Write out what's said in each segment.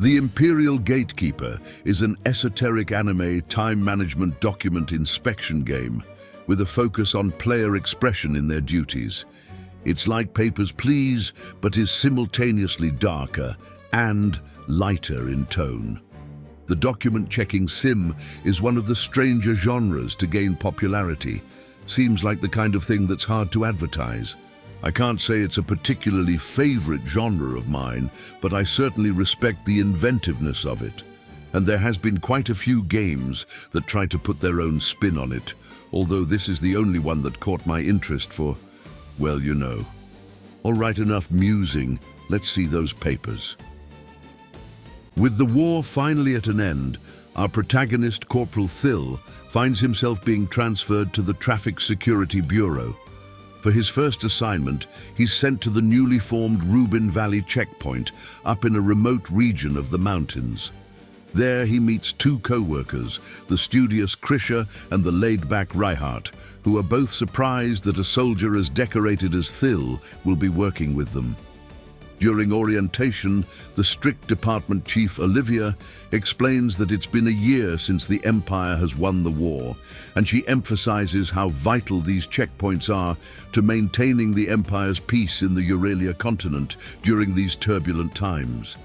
The Imperial Gatekeeper is an esoteric anime time management document inspection game with a focus on player expression in their duties. It's like Papers, Please, but is simultaneously darker and lighter in tone. The document-checking sim is one of the stranger genres to gain popularity. Seems like the kind of thing that's hard to advertise. I can't say it's a particularly favorite genre of mine, but I certainly respect the inventiveness of it. And there has been quite a few games that try to put their own spin on it, although this is the only one that caught my interest for, well, you know. All right, enough musing. Let's see those papers. With the war finally at an end, our protagonist, Corporal Thill, finds himself being transferred to the Traffic Security Bureau. For his first assignment, he's sent to the newly formed Rubin Valley checkpoint up in a remote region of the mountains. There he meets two co-workers, the studious Krisha and the laid-back Reinhardt, who are both surprised that a soldier as decorated as Thill will be working with them. During orientation, the strict department chief, Olivia, explains that it's been a year since the Empire has won the war, and she emphasizes how vital these checkpoints are to maintaining the Empire's peace in the Euralia continent during these turbulent times.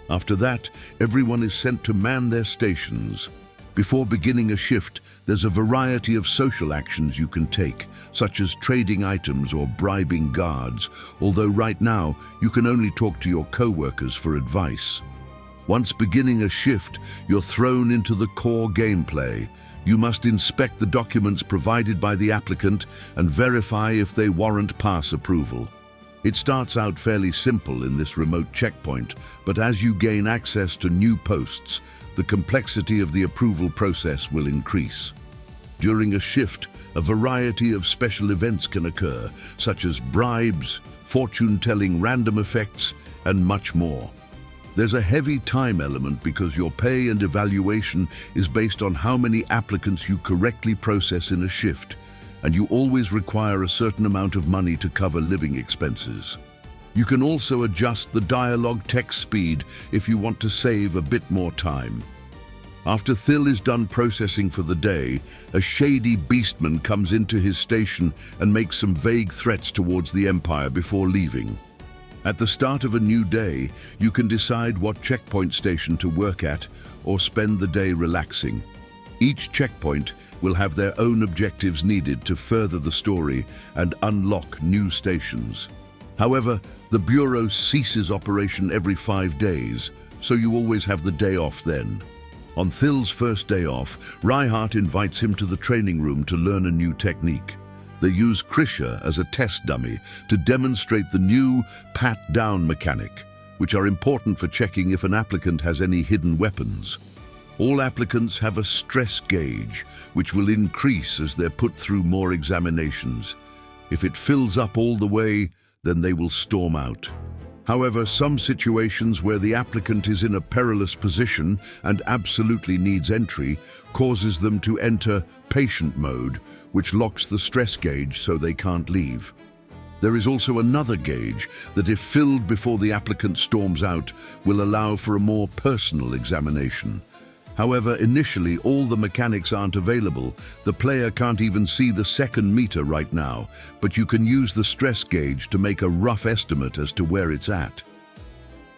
After that, everyone is sent to man their stations. Before beginning a shift, there's a variety of social actions you can take, such as trading items or bribing guards, although right now you can only talk to your co-workers for advice. Once beginning a shift, you're thrown into the core gameplay. You must inspect the documents provided by the applicant and verify if they warrant pass approval. It starts out fairly simple in this remote checkpoint, but as you gain access to new posts, the complexity of the approval process will increase. During a shift, a variety of special events can occur, such as bribes, fortune-telling random effects, and much more. There's a heavy time element because your pay and evaluation is based on how many applicants you correctly process in a shift, and you always require a certain amount of money to cover living expenses. You can also adjust the dialogue text speed if you want to save a bit more time. After Thill is done processing for the day, a shady beastman comes into his station and makes some vague threats towards the Empire before leaving. At the start of a new day, you can decide what checkpoint station to work at or spend the day relaxing. Each checkpoint will have their own objectives needed to further the story and unlock new stations. However, the Bureau ceases operation every 5 days, so you always have the day off then. On Thill's first day off, Reinhardt invites him to the training room to learn a new technique. They use Krisha as a test dummy to demonstrate the new pat-down mechanic, which are important for checking if an applicant has any hidden weapons. All applicants have a stress gauge, which will increase as they're put through more examinations. If it fills up all the way, then they will storm out. However, some situations where the applicant is in a perilous position and absolutely needs entry causes them to enter patient mode, which locks the stress gauge so they can't leave. There is also another gauge that, if filled before the applicant storms out, will allow for a more personal examination. However, initially all the mechanics aren't available. The player can't even see the second meter right now, but you can use the stress gauge to make a rough estimate as to where it's at.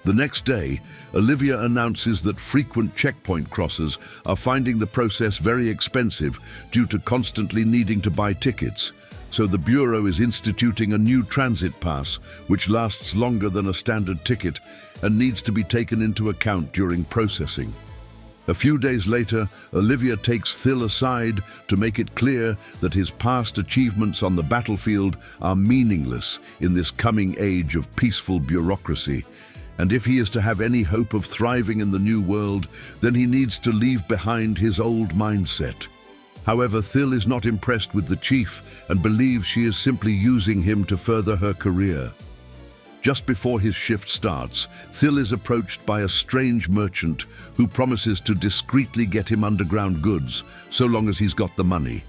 The next day, Olivia announces that frequent checkpoint crossers are finding the process very expensive due to constantly needing to buy tickets. So the Bureau is instituting a new transit pass, which lasts longer than a standard ticket and needs to be taken into account during processing. A few days later, Olivia takes Thill aside to make it clear that his past achievements on the battlefield are meaningless in this coming age of peaceful bureaucracy. And if he is to have any hope of thriving in the new world, then he needs to leave behind his old mindset. However, Thill is not impressed with the chief and believes she is simply using him to further her career. Just before his shift starts, Thill is approached by a strange merchant who promises to discreetly get him underground goods, so long as he's got the money.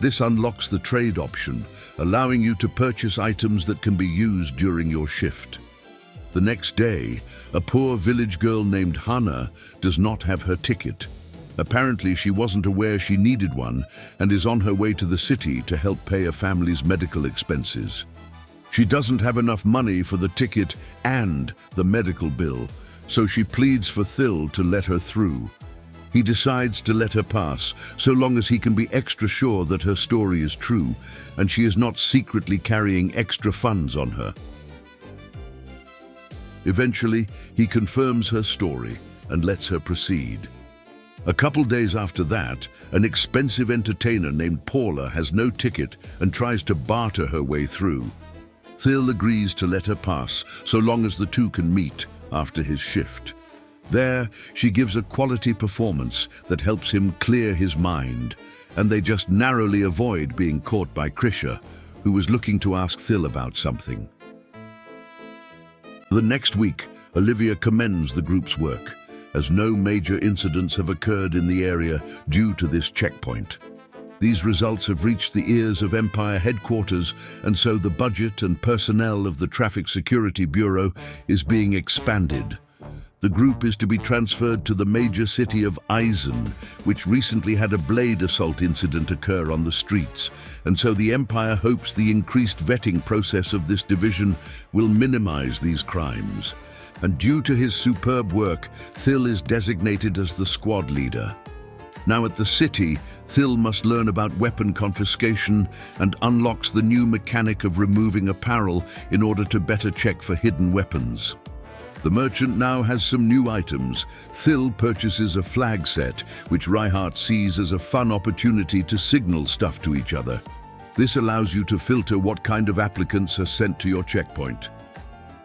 This unlocks the trade option, allowing you to purchase items that can be used during your shift. The next day, a poor village girl named Hannah does not have her ticket. Apparently, she wasn't aware she needed one and is on her way to the city to help pay a family's medical expenses. She doesn't have enough money for the ticket and the medical bill, so she pleads for Thil to let her through. He decides to let her pass, so long as he can be extra sure that her story is true and she is not secretly carrying extra funds on her. Eventually, he confirms her story and lets her proceed. A couple days after that, an expensive entertainer named Paula has no ticket and tries to barter her way through. Thil agrees to let her pass, so long as the two can meet after his shift. There, she gives a quality performance that helps him clear his mind, and they just narrowly avoid being caught by Krisha, who was looking to ask Thil about something. The next week, Olivia commends the group's work, as no major incidents have occurred in the area due to this checkpoint. These results have reached the ears of Empire headquarters, and so the budget and personnel of the Traffic Security Bureau is being expanded. The group is to be transferred to the major city of Eisen, which recently had a blade assault incident occur on the streets, and so the Empire hopes the increased vetting process of this division will minimize these crimes. And due to his superb work, Thil is designated as the squad leader. Now at the city, Thil must learn about weapon confiscation and unlocks the new mechanic of removing apparel in order to better check for hidden weapons. The merchant now has some new items. Thil purchases a flag set, which Reinhardt sees as a fun opportunity to signal stuff to each other. This allows you to filter what kind of applicants are sent to your checkpoint.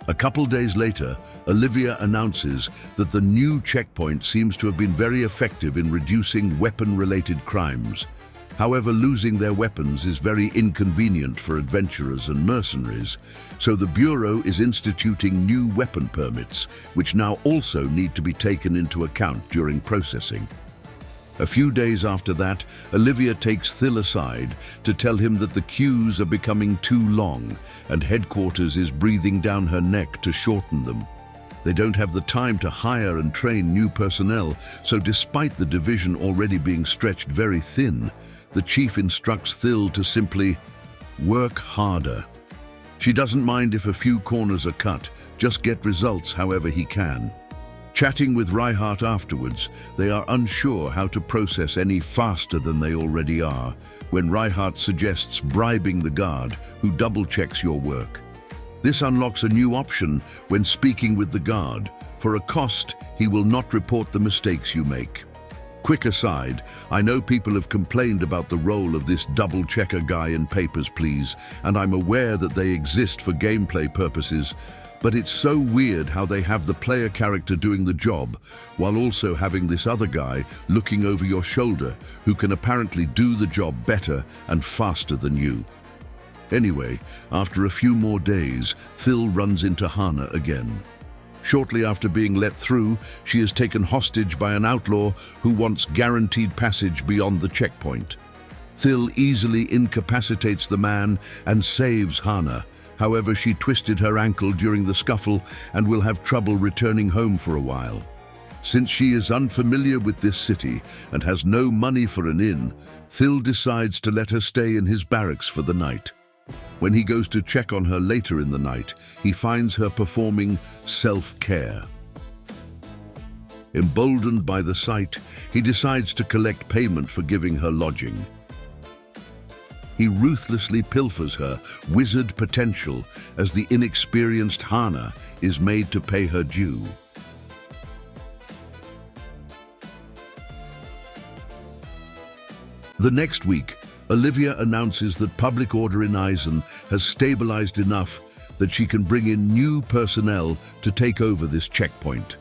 A couple days later, Olivia announces that the new checkpoint seems to have been very effective in reducing weapon-related crimes. However, losing their weapons is very inconvenient for adventurers and mercenaries, so the Bureau is instituting new weapon permits, which now also need to be taken into account during processing. A few days after that, Olivia takes Thil aside to tell him that the queues are becoming too long and headquarters is breathing down her neck to shorten them. They don't have the time to hire and train new personnel, so despite the division already being stretched very thin, the chief instructs Thil to simply work harder. She doesn't mind if a few corners are cut, just get results however he can. Chatting with Reinhardt afterwards, they are unsure how to process any faster than they already are, when Reinhardt suggests bribing the guard, who double-checks your work. This unlocks a new option when speaking with the guard. For a cost, he will not report the mistakes you make. Quick aside, I know people have complained about the role of this double-checker guy in Papers, Please, and I'm aware that they exist for gameplay purposes, but it's so weird how they have the player character doing the job, while also having this other guy looking over your shoulder who can apparently do the job better and faster than you. Anyway, after a few more days, Thil runs into Hannah again. Shortly after being let through, she is taken hostage by an outlaw who wants guaranteed passage beyond the checkpoint. Thil easily incapacitates the man and saves Hannah. However, she twisted her ankle during the scuffle and will have trouble returning home for a while. Since she is unfamiliar with this city and has no money for an inn, Thil decides to let her stay in his barracks for the night. When he goes to check on her later in the night, he finds her performing self-care. Emboldened by the sight, he decides to collect payment for giving her lodging. He ruthlessly pilfers her wizard potential as the inexperienced Hannah is made to pay her due. The next week, Olivia announces that public order in Eisen has stabilized enough that she can bring in new personnel to take over this checkpoint.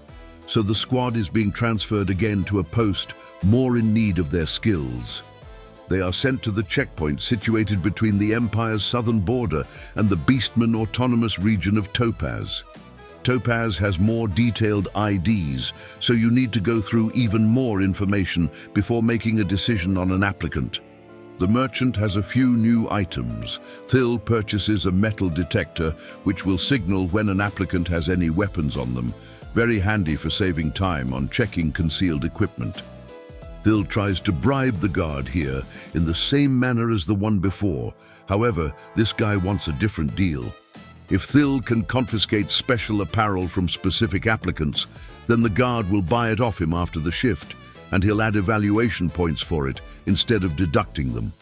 So the squad is being transferred again to a post more in need of their skills. They are sent to the checkpoint situated between the Empire's southern border and the Beastman autonomous region of Topas. Topas has more detailed IDs, so you need to go through even more information before making a decision on an applicant. The merchant has a few new items. Thil purchases a metal detector which will signal when an applicant has any weapons on them, very handy for saving time on checking concealed equipment. Thil tries to bribe the guard here in the same manner as the one before. However, this guy wants a different deal. If Thil can confiscate special apparel from specific applicants, then the guard will buy it off him after the shift, and he'll add evaluation points for it instead of deducting them.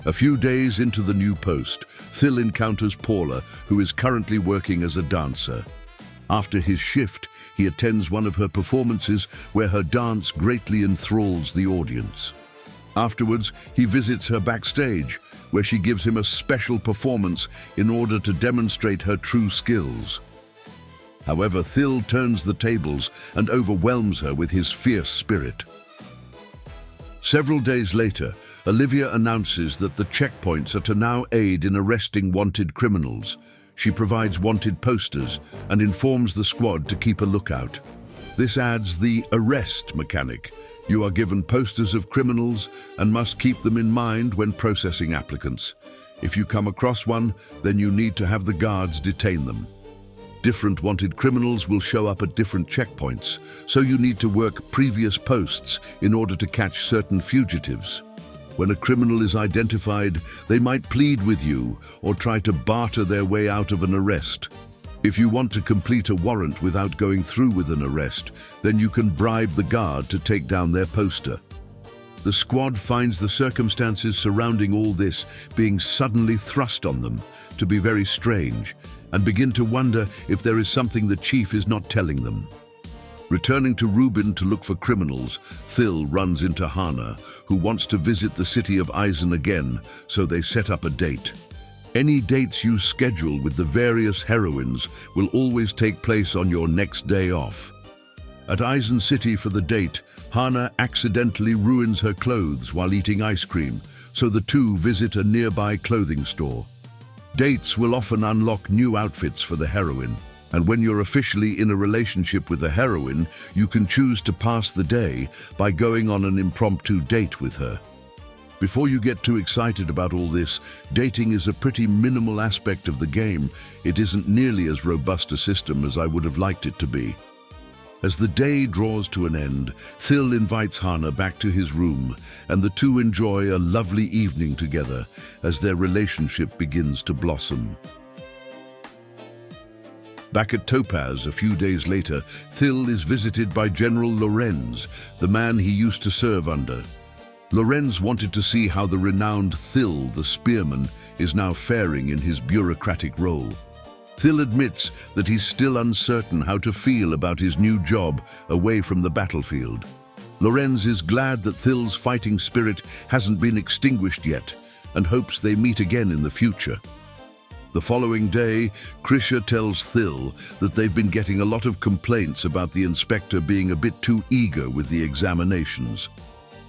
A few days into the new post, Thil encounters Paula, who is currently working as a dancer. After his shift, he attends one of her performances where her dance greatly enthralls the audience. Afterwards, he visits her backstage, where she gives him a special performance in order to demonstrate her true skills. However, Thil turns the tables and overwhelms her with his fierce spirit. Several days later, Olivia announces that the checkpoints are to now aid in arresting wanted criminals. She provides wanted posters and informs the squad to keep a lookout. This adds the arrest mechanic. You are given posters of criminals and must keep them in mind when processing applicants. If you come across one, then you need to have the guards detain them. Different wanted criminals will show up at different checkpoints, so you need to work previous posts in order to catch certain fugitives. When a criminal is identified, they might plead with you or try to barter their way out of an arrest. If you want to complete a warrant without going through with an arrest, then you can bribe the guard to take down their poster. The squad finds the circumstances surrounding all this being suddenly thrust on them to be very strange, and begin to wonder if there is something the chief is not telling them. Returning to Rubin to look for criminals, Thil runs into Hana, who wants to visit the city of Eisen again, so they set up a date. Any dates you schedule with the various heroines will always take place on your next day off. At Eisen City for the date, Hana accidentally ruins her clothes while eating ice cream, so the two visit a nearby clothing store. Dates will often unlock new outfits for the heroine, and when you're officially in a relationship with the heroine, you can choose to pass the day by going on an impromptu date with her. Before you get too excited about all this, dating is a pretty minimal aspect of the game. It isn't nearly as robust a system as I would have liked it to be. As the day draws to an end, Thil invites Hana back to his room, and the two enjoy a lovely evening together as their relationship begins to blossom. Back at Topas a few days later, Thil is visited by General Lorenz, the man he used to serve under. Lorenz wanted to see how the renowned Thil, the spearman, is now faring in his bureaucratic role. Thil admits that he's still uncertain how to feel about his new job away from the battlefield. Lorenz is glad that Thil's fighting spirit hasn't been extinguished yet and hopes they meet again in the future. The following day, Krisha tells Thil that they've been getting a lot of complaints about the inspector being a bit too eager with the examinations.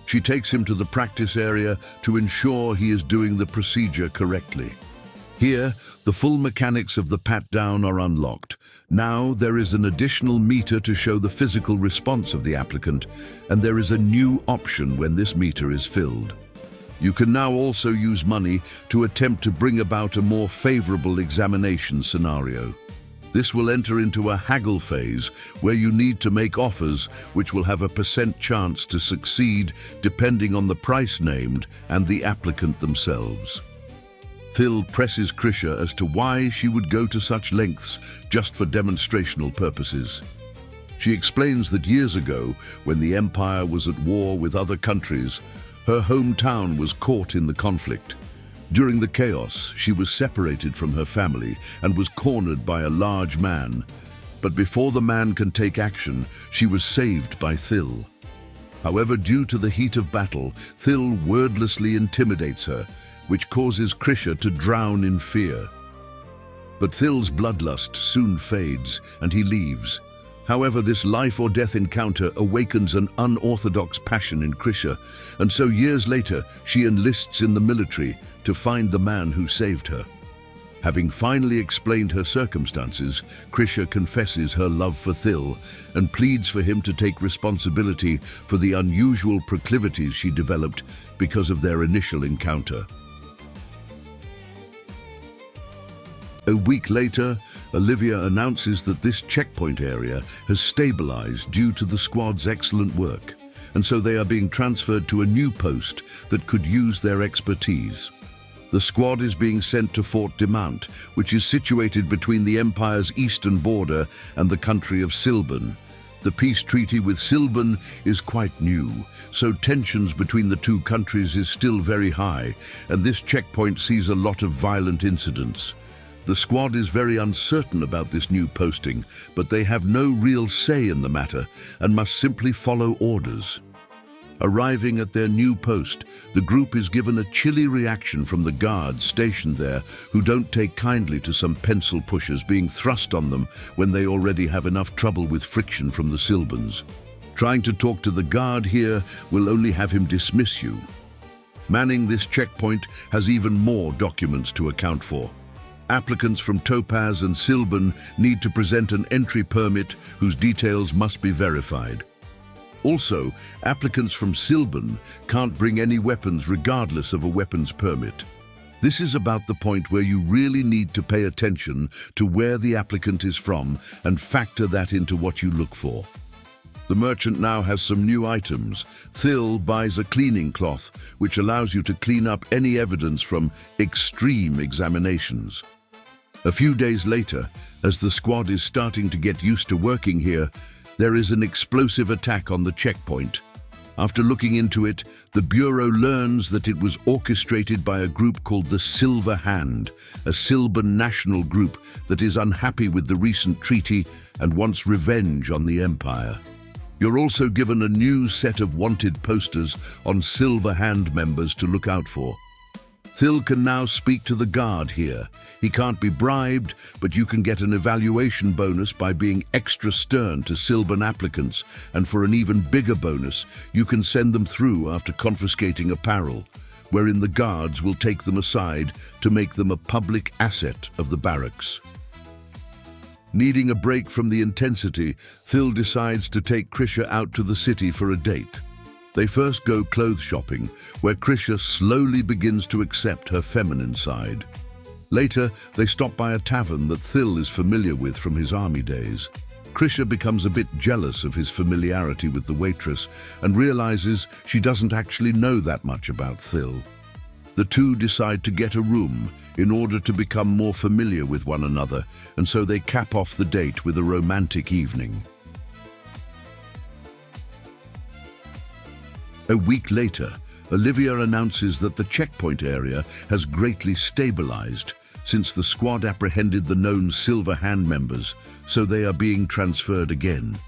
She takes him to the practice area to ensure he is doing the procedure correctly. Here, the full mechanics of the pat-down are unlocked. Now there is an additional meter to show the physical response of the applicant, and there is a new option when this meter is filled. You can now also use money to attempt to bring about a more favorable examination scenario. This will enter into a haggle phase where you need to make offers which will have a % chance to succeed depending on the price named and the applicant themselves. Thil presses Krisha as to why she would go to such lengths just for demonstrational purposes. She explains that years ago, when the Empire was at war with other countries, her hometown was caught in the conflict. During the chaos, she was separated from her family and was cornered by a large man. But before the man can take action, she was saved by Thil. However, due to the heat of battle, Thil wordlessly intimidates her, which causes Krisha to drown in fear. But Thil's bloodlust soon fades and he leaves. However, this life-or-death encounter awakens an unorthodox passion in Krisha, and so years later she enlists in the military to find the man who saved her. Having finally explained her circumstances, Krisha confesses her love for Thil and pleads for him to take responsibility for the unusual proclivities she developed because of their initial encounter. A week later, Olivia announces that this checkpoint area has stabilized due to the squad's excellent work, and so they are being transferred to a new post that could use their expertise. The squad is being sent to Fort Dimant, which is situated between the Empire's eastern border and the country of Silban. The peace treaty with Silban is quite new, so tensions between the two countries is still very high, and this checkpoint sees a lot of violent incidents. The squad is very uncertain about this new posting, but they have no real say in the matter and must simply follow orders. Arriving at their new post, the group is given a chilly reaction from the guards stationed there, who don't take kindly to some pencil pushers being thrust on them when they already have enough trouble with friction from the Silbans. Trying to talk to the guard here will only have him dismiss you. Manning this checkpoint has even more documents to account for. Applicants from Topas and Silban need to present an entry permit whose details must be verified. Also, applicants from Silban can't bring any weapons regardless of a weapons permit. This is about the point where you really need to pay attention to where the applicant is from and factor that into what you look for. The merchant now has some new items. Thil buys a cleaning cloth, which allows you to clean up any evidence from extreme examinations. A few days later, as the squad is starting to get used to working here, there is an explosive attack on the checkpoint. After looking into it, the Bureau learns that it was orchestrated by a group called the Silver Hand, a Silban national group that is unhappy with the recent treaty and wants revenge on the Empire. You're also given a new set of wanted posters on Silver Hand members to look out for. Thil can now speak to the guard here. He can't be bribed, but you can get an evaluation bonus by being extra stern to Silban applicants, and for an even bigger bonus, you can send them through after confiscating apparel, wherein the guards will take them aside to make them a public asset of the barracks. Needing a break from the intensity, Thil decides to take Krisha out to the city for a date. They first go clothes shopping, where Krisha slowly begins to accept her feminine side. Later, they stop by a tavern that Thil is familiar with from his army days. Krisha becomes a bit jealous of his familiarity with the waitress and realizes she doesn't actually know that much about Thil. The two decide to get a room in order to become more familiar with one another, and so they cap off the date with a romantic evening. A week later, Olivia announces that the checkpoint area has greatly stabilized since the squad apprehended the known Silver Hand members, so they are being transferred again.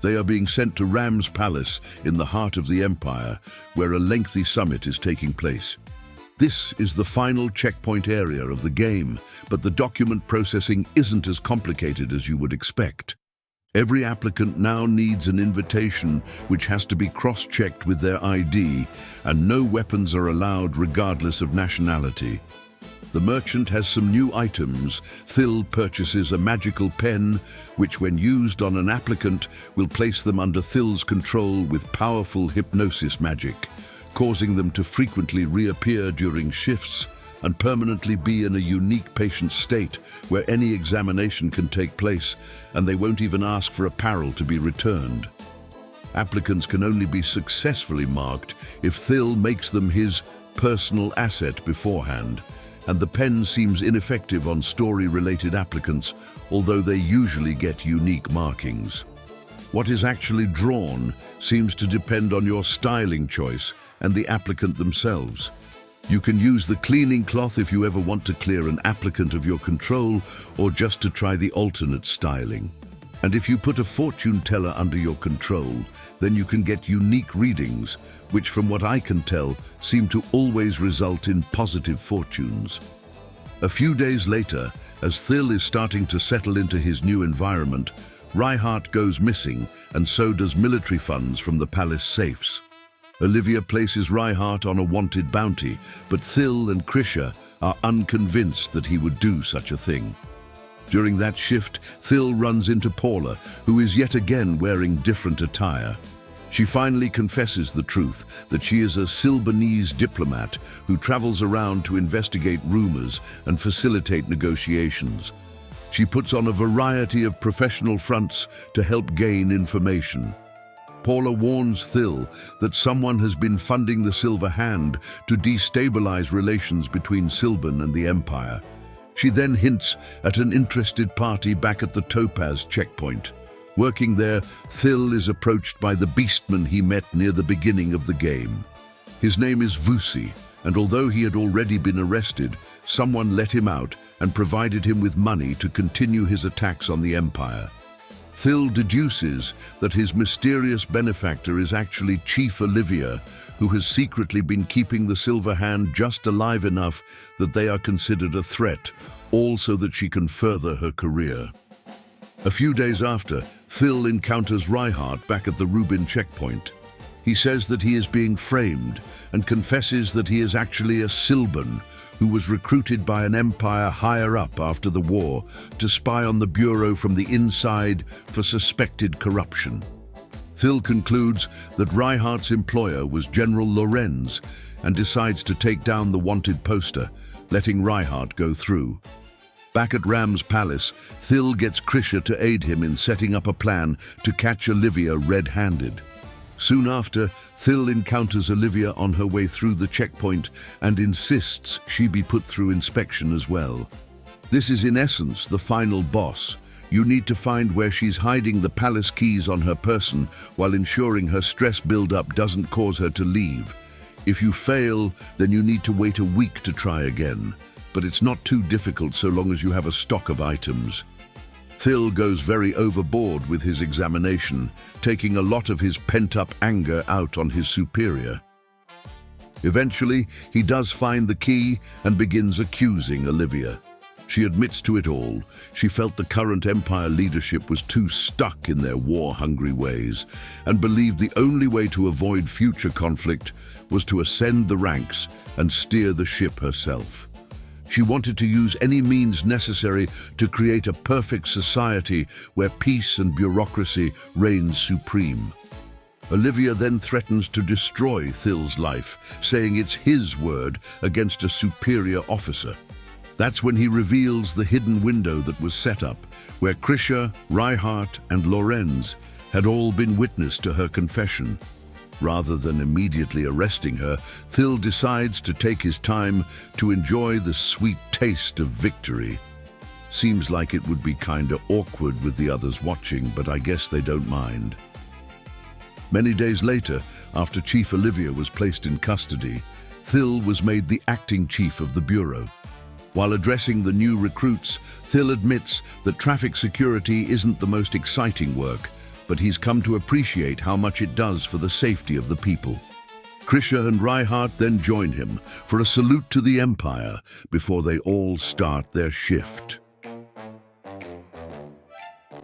They are being sent to Ram's Palace in the heart of the Empire, where a lengthy summit is taking place. This is the final checkpoint area of the game, but the document processing isn't as complicated as you would expect. Every applicant now needs an invitation which has to be cross-checked with their ID, and no weapons are allowed regardless of nationality. The merchant has some new items. Thil purchases a magical pen, which when used on an applicant will place them under Thil's control with powerful hypnosis magic, causing them to frequently reappear during shifts and permanently be in a unique patient state where any examination can take place, and they won't even ask for apparel to be returned. Applicants can only be successfully marked if Thil makes them his personal asset beforehand, and the pen seems ineffective on story-related applicants, although they usually get unique markings. What is actually drawn seems to depend on your styling choice and the applicant themselves. You can use the cleaning cloth if you ever want to clear an applicant of your control or just to try the alternate styling. And if you put a fortune teller under your control, then you can get unique readings, which from what I can tell, seem to always result in positive fortunes. A few days later, as Thil is starting to settle into his new environment, Reinhardt goes missing, and so does military funds from the palace safes. Olivia places Reinhardt on a wanted bounty, but Thil and Krisha are unconvinced that he would do such a thing. During that shift, Thil runs into Paula, who is yet again wearing different attire. She finally confesses the truth that she is a Silbanese diplomat who travels around to investigate rumors and facilitate negotiations. She puts on a variety of professional fronts to help gain information. Paula warns Thil that someone has been funding the Silver Hand to destabilize relations between Silban and the Empire. She then hints at an interested party back at the Topaz checkpoint. Working there, Thil is approached by the beastman he met near the beginning of the game. His name is Vusi, and although he had already been arrested, someone let him out and provided him with money to continue his attacks on the Empire. Thil deduces that his mysterious benefactor is actually Chief Olivia, who has secretly been keeping the Silver Hand just alive enough that they are considered a threat, all so that she can further her career. A few days after, Thil encounters Reinhardt back at the Rubin checkpoint. He says that he is being framed and confesses that he is actually a Silban who was recruited by an empire higher up after the war to spy on the Bureau from the inside for suspected corruption. Thil concludes that Reinhardt's employer was General Lorenz and decides to take down the wanted poster, letting Reinhardt go through. Back at Ram's palace, Thil gets Krisha to aid him in setting up a plan to catch Olivia red-handed. Soon after, Thil encounters Olivia on her way through the checkpoint and insists she be put through inspection as well. This is in essence the final boss. You need to find where she's hiding the palace keys on her person while ensuring her stress build-up doesn't cause her to leave. If you fail, then you need to wait a week to try again. But it's not too difficult so long as you have a stock of items. Thil goes very overboard with his examination, taking a lot of his pent-up anger out on his superior. Eventually, he does find the key and begins accusing Olivia. She admits to it all. She felt the current Empire leadership was too stuck in their war-hungry ways and believed the only way to avoid future conflict was to ascend the ranks and steer the ship herself. She wanted to use any means necessary to create a perfect society where peace and bureaucracy reigns supreme. Olivia then threatens to destroy Thil's life, saying it's his word against a superior officer. That's when he reveals the hidden window that was set up, where Krisha, Reinhardt, and Lorenz had all been witness to her confession. Rather than immediately arresting her, Thil decides to take his time to enjoy the sweet taste of victory. Seems like it would be kinda awkward with the others watching, but I guess they don't mind. Many days later, after Chief Olivia was placed in custody, Thil was made the acting chief of the Bureau. While addressing the new recruits, Thil admits that traffic security isn't the most exciting work, but he's come to appreciate how much it does for the safety of the people. Krisha and Reinhardt then join him for a salute to the Empire before they all start their shift.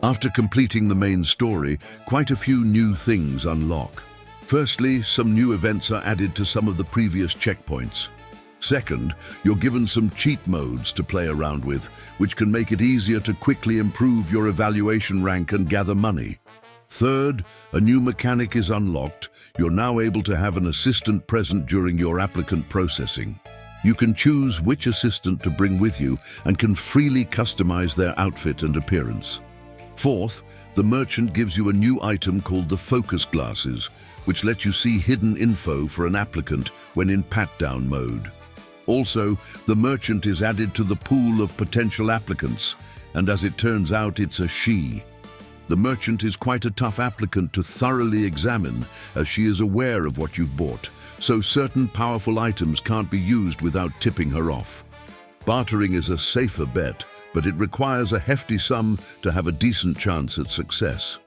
After completing the main story, quite a few new things unlock. Firstly, some new events are added to some of the previous checkpoints. Second, you're given some cheat modes to play around with, which can make it easier to quickly improve your evaluation rank and gather money. Third, a new mechanic is unlocked. You're now able to have an assistant present during your applicant processing. You can choose which assistant to bring with you and can freely customize their outfit and appearance. Fourth, the merchant gives you a new item called the focus glasses, which let you see hidden info for an applicant when in pat-down mode. Also, the merchant is added to the pool of potential applicants, and as it turns out, it's a she. The merchant is quite a tough applicant to thoroughly examine, as she is aware of what you've bought, so certain powerful items can't be used without tipping her off. Bartering is a safer bet, but it requires a hefty sum to have a decent chance at success.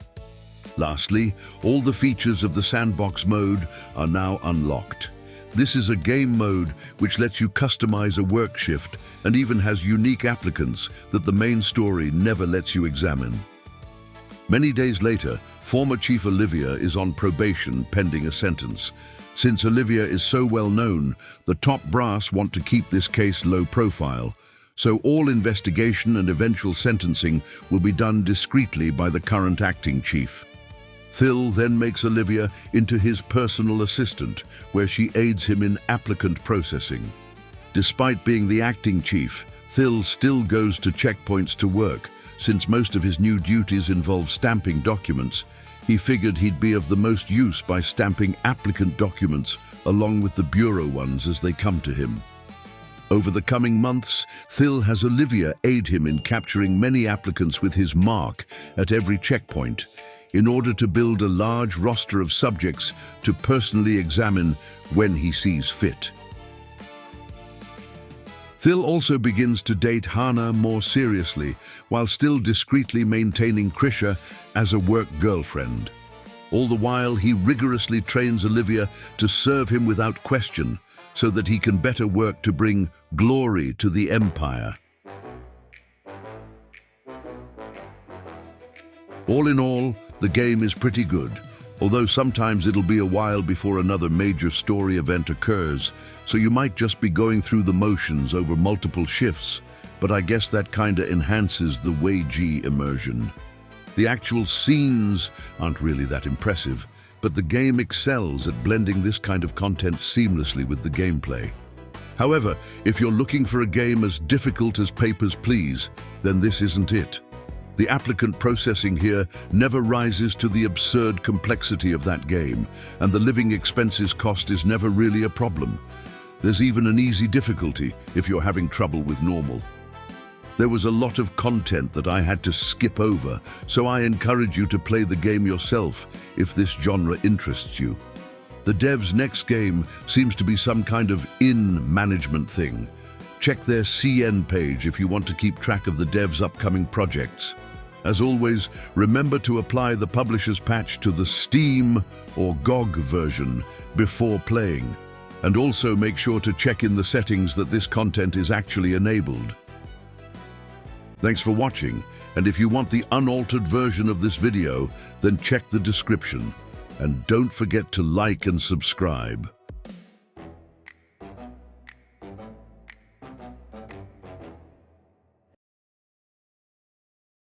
Lastly, all the features of the sandbox mode are now unlocked. This is a game mode which lets you customize a work shift and even has unique applicants that the main story never lets you examine. Many days later, former Chief Olivia is on probation pending a sentence. Since Olivia is so well known, the top brass want to keep this case low profile, so all investigation and eventual sentencing will be done discreetly by the current acting chief. Thill then makes Olivia into his personal assistant, where she aids him in applicant processing. Despite being the acting chief, Thill still goes to checkpoints to work. Since most of his new duties involve stamping documents, he figured he'd be of the most use by stamping applicant documents along with the bureau ones as they come to him. Over the coming months, Thill has Olivia aid him in capturing many applicants with his mark at every checkpoint, in order to build a large roster of subjects to personally examine when he sees fit. Thill also begins to date Hana more seriously, while still discreetly maintaining Krisha as a work girlfriend. All the while, he rigorously trains Olivia to serve him without question, so that he can better work to bring glory to the Empire. All in all, the game is pretty good, although sometimes it'll be a while before another major story event occurs, so you might just be going through the motions over multiple shifts, but I guess that kinda enhances the Wei-Ji immersion. The actual scenes aren't really that impressive, but the game excels at blending this kind of content seamlessly with the gameplay. However, if you're looking for a game as difficult as Papers, Please, then this isn't it. The applicant processing here never rises to the absurd complexity of that game, and the living expenses cost is never really a problem. There's even an easy difficulty if you're having trouble with normal. There was a lot of content that I had to skip over, so I encourage you to play the game yourself if this genre interests you. The dev's next game seems to be some kind of in-management thing. Check their CN page if you want to keep track of the dev's upcoming projects. As always, remember to apply the publisher's patch to the Steam or GOG version before playing. And also make sure to check in the settings that this content is actually enabled. Thanks for watching, and if you want the unaltered version of this video, then check the description. And don't forget to like and subscribe.